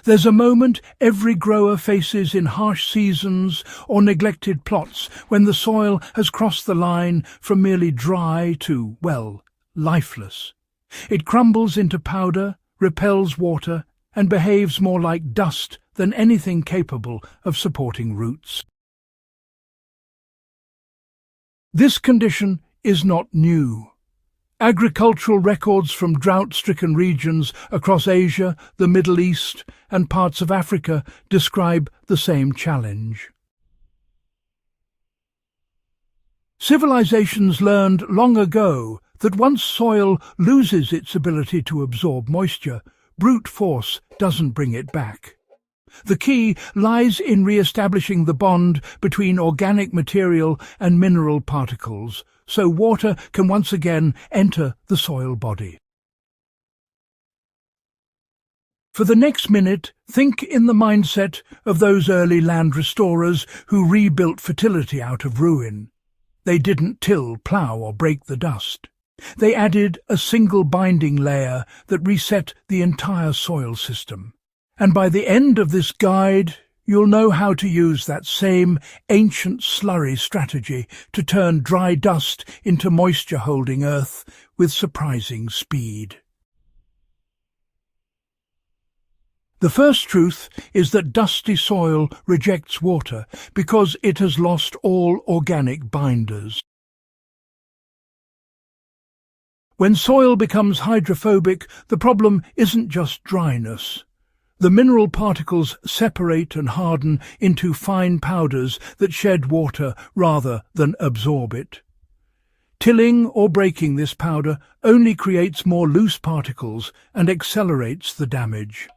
There's a moment every grower faces in harsh seasons or neglected plots when the soil has crossed the line from merely dry to, well, lifeless. It crumbles into powder, repels water, and behaves more like dust than anything capable of supporting roots. This condition is not new. Agricultural records from drought-stricken regions across Asia, the Middle East, and parts of Africa describe the same challenge. Civilizations learned long ago that once soil loses its ability to absorb moisture, brute force doesn't bring it back. The key lies in re-establishing the bond between organic material and mineral particles, so water can once again enter the soil body. For the next minute, think in the mindset of those early land restorers who rebuilt fertility out of ruin. They didn't till, plough, or break the dust. They added a single binding layer that reset the entire soil system. And by the end of this guide, you'll know how to use that same ancient slurry strategy to turn dry dust into moisture-holding earth with surprising speed. The first truth is that dusty soil rejects water because it has lost all organic binders. When soil becomes hydrophobic, the problem isn't just dryness. The mineral particles separate and harden into fine powders that shed water rather than absorb it. Tilling or breaking this powder only creates more loose particles and accelerates the damage.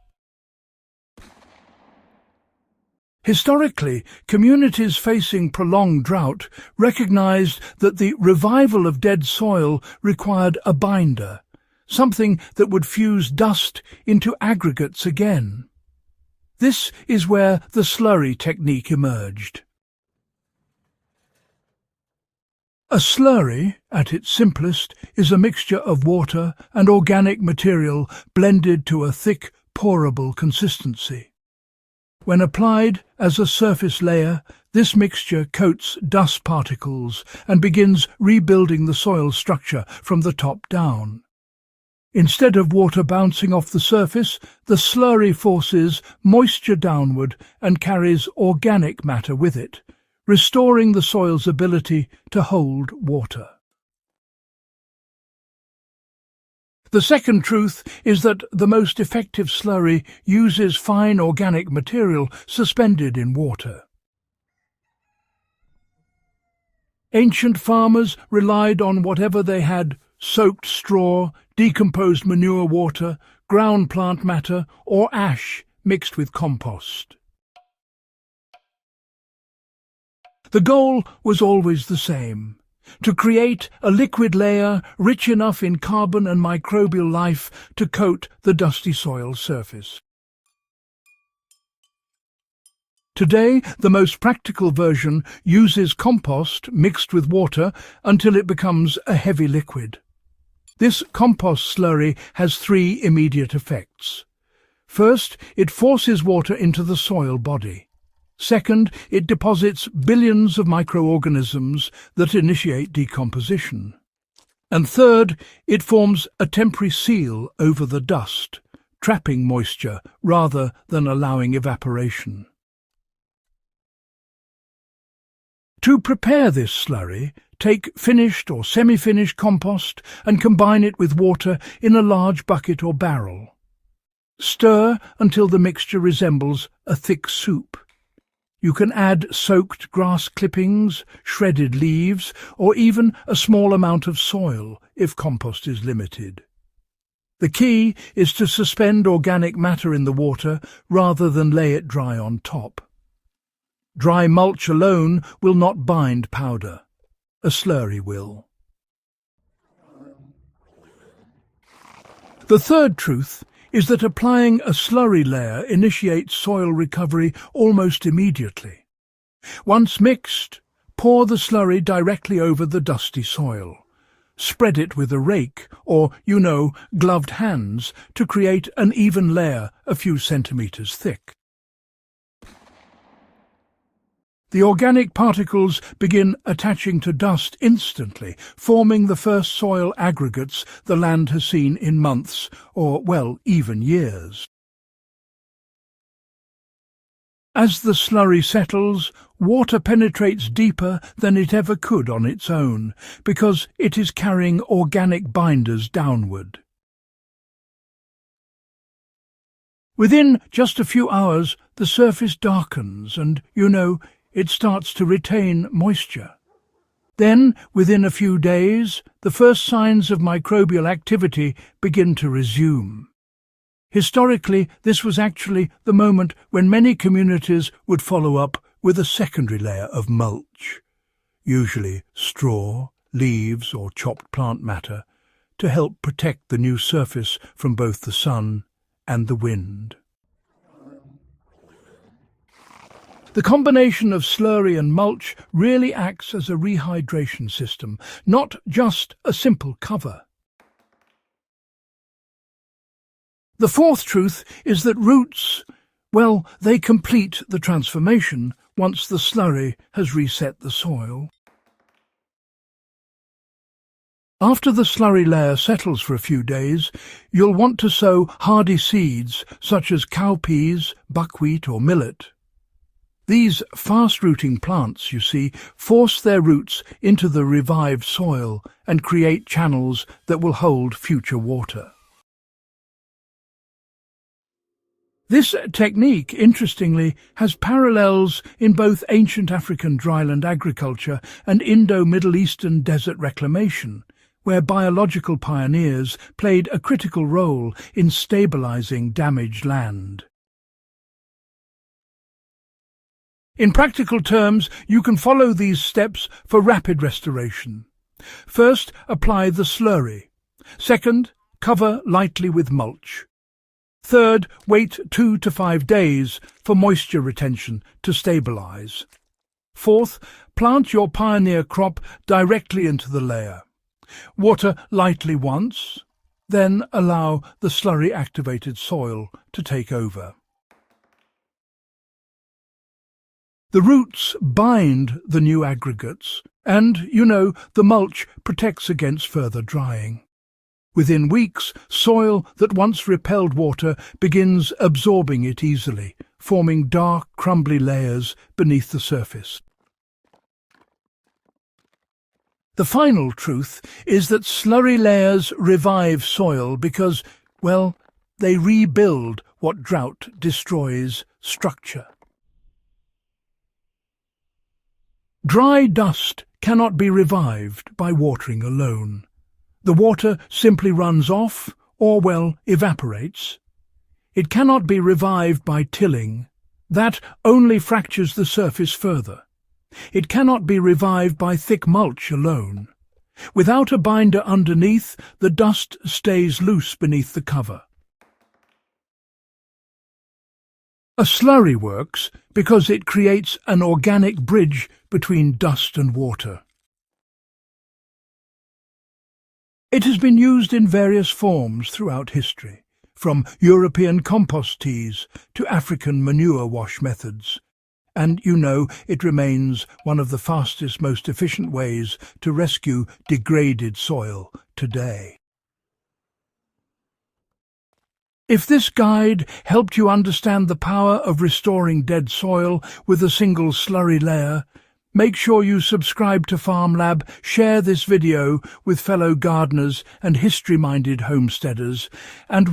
Historically, communities facing prolonged drought recognized that the revival of dead soil required a binder, something that would fuse dust into aggregates again. This is where the slurry technique emerged. A slurry, at its simplest, is a mixture of water and organic material blended to a thick, pourable consistency. When applied as a surface layer, this mixture coats dust particles and begins rebuilding the soil structure from the top down. Instead of water bouncing off the surface, the slurry forces moisture downward and carries organic matter with it, restoring the soil's ability to hold water. The second truth is that the most effective slurry uses fine organic material suspended in water. Ancient farmers relied on whatever they had: soaked straw, decomposed manure water, ground plant matter, or ash mixed with compost. The goal was always the same: to create a liquid layer rich enough in carbon and microbial life to coat the dusty soil surface. Today, the most practical version uses compost mixed with water until it becomes a heavy liquid. This compost slurry has three immediate effects. First, it forces water into the soil body. Second, it deposits billions of microorganisms that initiate decomposition. And third, it forms a temporary seal over the dust, trapping moisture rather than allowing evaporation. To prepare this slurry, take finished or semi-finished compost and combine it with water in a large bucket or barrel. Stir until the mixture resembles a thick soup. You can add soaked grass clippings, shredded leaves, or even a small amount of soil if compost is limited. The key is to suspend organic matter in the water rather than lay it dry on top. Dry mulch alone will not bind powder. A slurry will. The third truth is that applying a slurry layer initiates soil recovery almost immediately. Once mixed, pour the slurry directly over the dusty soil. spread it with a rake or, gloved hands to create an even layer a few centimeters thick. The organic particles begin attaching to dust instantly, forming the first soil aggregates the land has seen in months or, even years. As the slurry settles, water penetrates deeper than it ever could on its own, because it is carrying organic binders downward. Within just a few hours, the surface darkens and, it starts to retain moisture. Then, within a few days, the first signs of microbial activity begin to resume. Historically, this was actually the moment when many communities would follow up with a secondary layer of mulch, usually straw, leaves or chopped plant matter, to help protect the new surface from both the sun and the wind. The combination of slurry and mulch really acts as a rehydration system, not just a simple cover. The fourth truth is that roots, they complete the transformation once the slurry has reset the soil. After the slurry layer settles for a few days, you'll want to sow hardy seeds such as cowpeas, buckwheat or millet. These fast-rooting plants, force their roots into the revived soil and create channels that will hold future water. This technique, interestingly, has parallels in both ancient African dryland agriculture and Indo-Middle Eastern desert reclamation, where biological pioneers played a critical role in stabilizing damaged land. In practical terms, you can follow these steps for rapid restoration. First, apply the slurry. Second, cover lightly with mulch. Third, wait 2 to 5 days for moisture retention to stabilize. Fourth, plant your pioneer crop directly into the layer. Water lightly once, then allow the slurry-activated soil to take over. The roots bind the new aggregates, and, the mulch protects against further drying. Within weeks, soil that once repelled water begins absorbing it easily, forming dark, crumbly layers beneath the surface. The final truth is that slurry layers revive soil because, they rebuild what drought destroys: structure. Dry dust cannot be revived by watering alone. The water simply runs off or, evaporates. It cannot be revived by tilling. That only fractures the surface further. It cannot be revived by thick mulch alone. Without a binder underneath, the dust stays loose beneath the cover. A slurry works because it creates an organic bridge between dust and water. It has been used in various forms throughout history, from European compost teas to African manure wash methods. And it remains one of the fastest, most efficient ways to rescue degraded soil today. If this guide helped you understand the power of restoring dead soil with a single slurry layer, make sure you subscribe to Farm Lab, share this video with fellow gardeners and history-minded homesteaders, and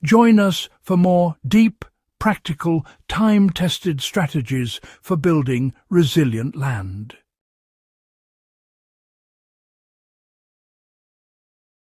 join us for more deep, practical, time-tested strategies for building resilient land.